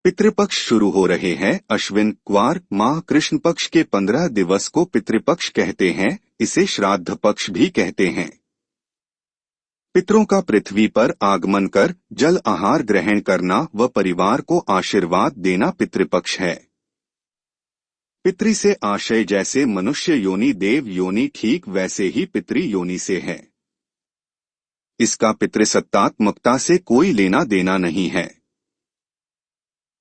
पितृपक्ष शुरू हो रहे हैं। अश्विन क्वार माह कृष्ण पक्ष के 15 दिवस को पितृपक्ष कहते हैं। इसे श्राद्ध पक्ष भी कहते हैं। पितरों का पृथ्वी पर आगमन कर जल आहार ग्रहण करना व परिवार को आशीर्वाद देना पितृपक्ष है। पितृ से आशय जैसे मनुष्य योनि देव योनि ठीक वैसे ही पितृ योनि से है। इसका पितृसत्तात्मकता से कोई लेना देना नहीं है।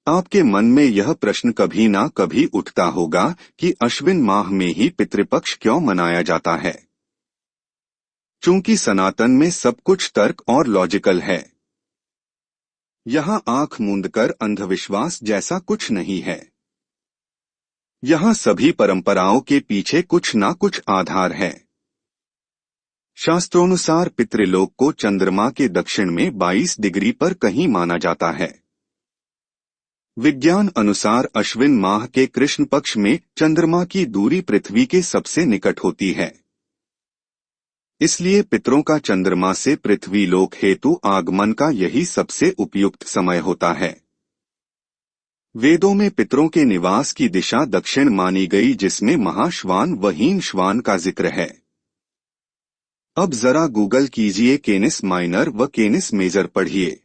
आपके मन में यह प्रश्न कभी ना कभी उठता होगा कि अश्विन माह में ही पितृपक्ष क्यों मनाया जाता है। चूंकि सनातन में सब कुछ तर्क और लॉजिकल है। यहाँ आंख मूंदकर अंधविश्वास जैसा कुछ नहीं है। यहाँ सभी परंपराओं के पीछे कुछ ना कुछ आधार है। शास्त्रोनुसार पितृलोक को चंद्रमा के दक्षिण में 22 डिग्री पर कहीं माना जाता है। विज्ञान अनुसार अश्विन माह के कृष्ण पक्ष में चंद्रमा की दूरी पृथ्वी के सबसे निकट होती है। इसलिए पितरों का चंद्रमा से पृथ्वी लोक हेतु आगमन का यही सबसे उपयुक्त समय होता है। वेदों में पितरों के निवास की दिशा दक्षिण मानी गई, जिसमें महाश्वान व हीन श्वान का जिक्र है। अब जरा गूगल कीजिए केनिस माइनर व केनिस मेजर पढ़िए।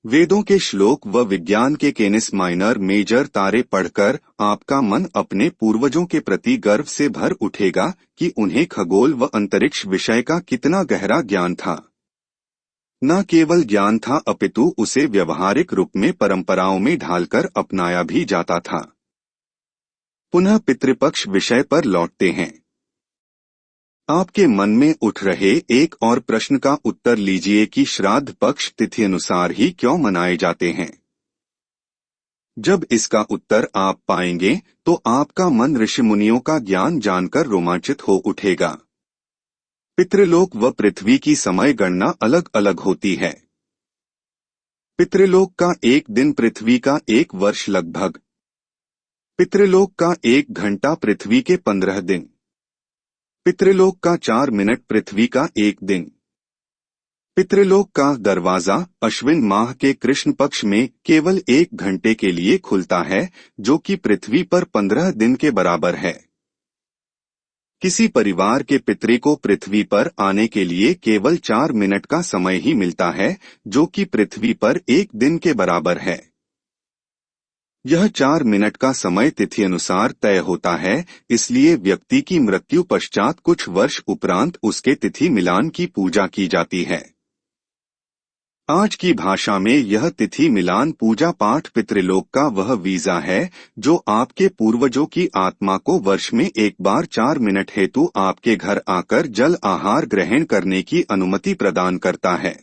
वेदों के श्लोक व विज्ञान के केनिस माइनर मेजर तारे पढ़कर आपका मन अपने पूर्वजों के प्रति गर्व से भर उठेगा कि उन्हें खगोल व अंतरिक्ष विषय का कितना गहरा ज्ञान था। न केवल ज्ञान था अपितु उसे व्यवहारिक रूप में परंपराओं में ढालकर अपनाया भी जाता था। पुनः पितृपक्ष विषय पर लौटते हैं। आपके मन में उठ रहे एक और प्रश्न का उत्तर लीजिए कि श्राद्ध पक्ष तिथि अनुसार ही क्यों मनाए जाते हैं। जब इसका उत्तर आप पाएंगे तो आपका मन ऋषि मुनियों का ज्ञान जानकर रोमांचित हो उठेगा। पितृलोक व पृथ्वी की समय गणना अलग अलग होती है। पितृलोक का एक दिन पृथ्वी का 1 वर्ष लगभग। पितृलोक का 1 घंटा पृथ्वी के 15 दिन। पितृलोक का 4 मिनट पृथ्वी का 1 दिन। पितृलोक का दरवाजा अश्विन माह के कृष्ण पक्ष में केवल 1 घंटे के लिए खुलता है, जो कि पृथ्वी पर 15 दिन के बराबर है। किसी परिवार के पितृ को पृथ्वी पर आने के लिए केवल 4 मिनट का समय ही मिलता है, जो कि पृथ्वी पर 1 दिन के बराबर है। यह 4 मिनट का समय तिथि अनुसार तय होता है, इसलिए व्यक्ति की मृत्यु पश्चात कुछ वर्ष उपरांत उसके तिथि मिलान की पूजा की जाती है। आज की भाषा में यह तिथि मिलान पूजा पाठ पितृलोक का वह वीजा है जो आपके पूर्वजों की आत्मा को वर्ष में एक बार 4 मिनट हेतु आपके घर आकर जल आहार ग्रहण करने की अनुमति प्रदान करता है।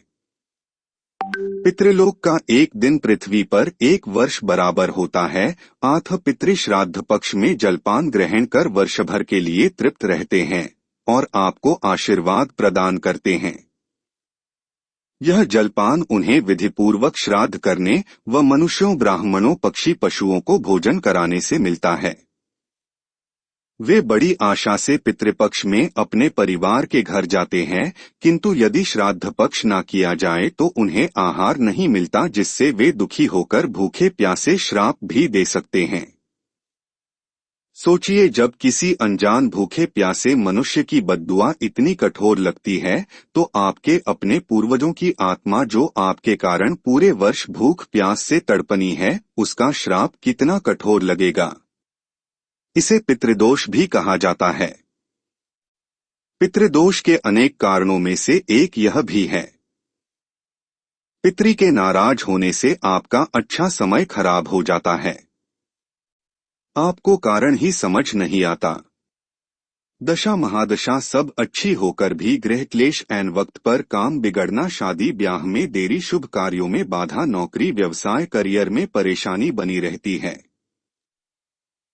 पितृलोक का 1 दिन पृथ्वी पर 1 वर्ष बराबर होता है। अतः पितृ श्राद्ध पक्ष में जलपान ग्रहण कर वर्षभर के लिए तृप्त रहते हैं और आपको आशीर्वाद प्रदान करते हैं। यह जलपान उन्हें विधिपूर्वक श्राद्ध करने व मनुष्यों ब्राह्मणों पक्षी पशुओं को भोजन कराने से मिलता है। वे बड़ी आशा से पितृपक्ष में अपने परिवार के घर जाते हैं, किंतु यदि श्राद्ध पक्ष न किया जाए तो उन्हें आहार नहीं मिलता, जिससे वे दुखी होकर भूखे प्यासे श्राप भी दे सकते हैं। सोचिए, जब किसी अनजान भूखे प्यासे मनुष्य की बद्दुआ इतनी कठोर लगती है तो आपके अपने पूर्वजों की आत्मा जो आपके कारण पूरे वर्ष भूख प्यास से तड़पनी है, उसका श्राप कितना कठोर लगेगा। इसे पितृदोष भी कहा जाता है। पितृदोष के अनेक कारणों में से एक यह भी है। पितृ के नाराज होने से आपका अच्छा समय खराब हो जाता है। आपको कारण ही समझ नहीं आता। दशा महादशा सब अच्छी होकर भी गृह क्लेश ऐन वक्त पर काम बिगड़ना, शादी ब्याह में देरी, शुभ कार्यों में बाधा, नौकरी व्यवसाय करियर में परेशानी बनी रहती है।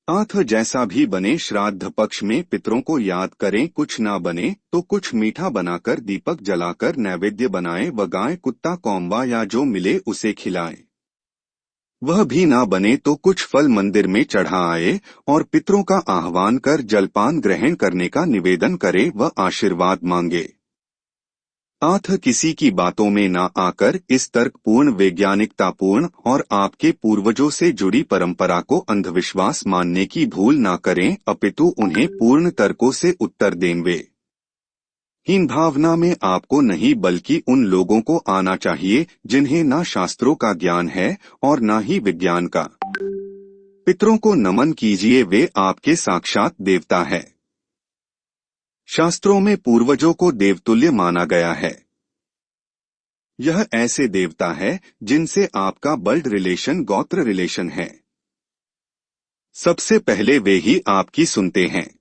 अतः जैसा भी बने श्राद्ध पक्ष में पितरों को याद करें। कुछ ना बने तो कुछ मीठा बनाकर दीपक जलाकर नैवेद्य बनाएं व गाय कुत्ता कौवा या जो मिले उसे खिलाएं। वह भी ना बने तो कुछ फल मंदिर में चढ़ा आए और पितरों का आह्वान कर जलपान ग्रहण करने का निवेदन करे व आशीर्वाद मांगे। आथ किसी की बातों में ना आकर इस तर्कपूर्ण वैज्ञानिकतापूर्ण और आपके पूर्वजों से जुड़ी परंपरा को अंधविश्वास मानने की भूल ना करें, अपितु उन्हें पूर्ण तर्कों से उत्तर दें। वे हीन भावना में आपको नहीं बल्कि उन लोगों को आना चाहिए जिन्हें ना शास्त्रों का ज्ञान है और ना ही विज्ञान का। पितरों को नमन कीजिए, वे आपके साक्षात देवता है। शास्त्रों में पूर्वजों को देवतुल्य माना गया है। यह ऐसे देवता है जिनसे आपका ब्लड रिलेशन गोत्र रिलेशन है। सबसे पहले वे ही आपकी सुनते हैं।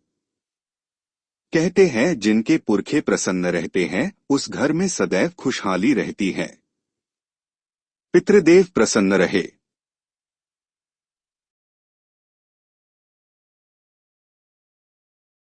कहते हैं जिनके पुरखे प्रसन्न रहते हैं उस घर में सदैव खुशहाली रहती है। पितृदेव प्रसन्न रहे।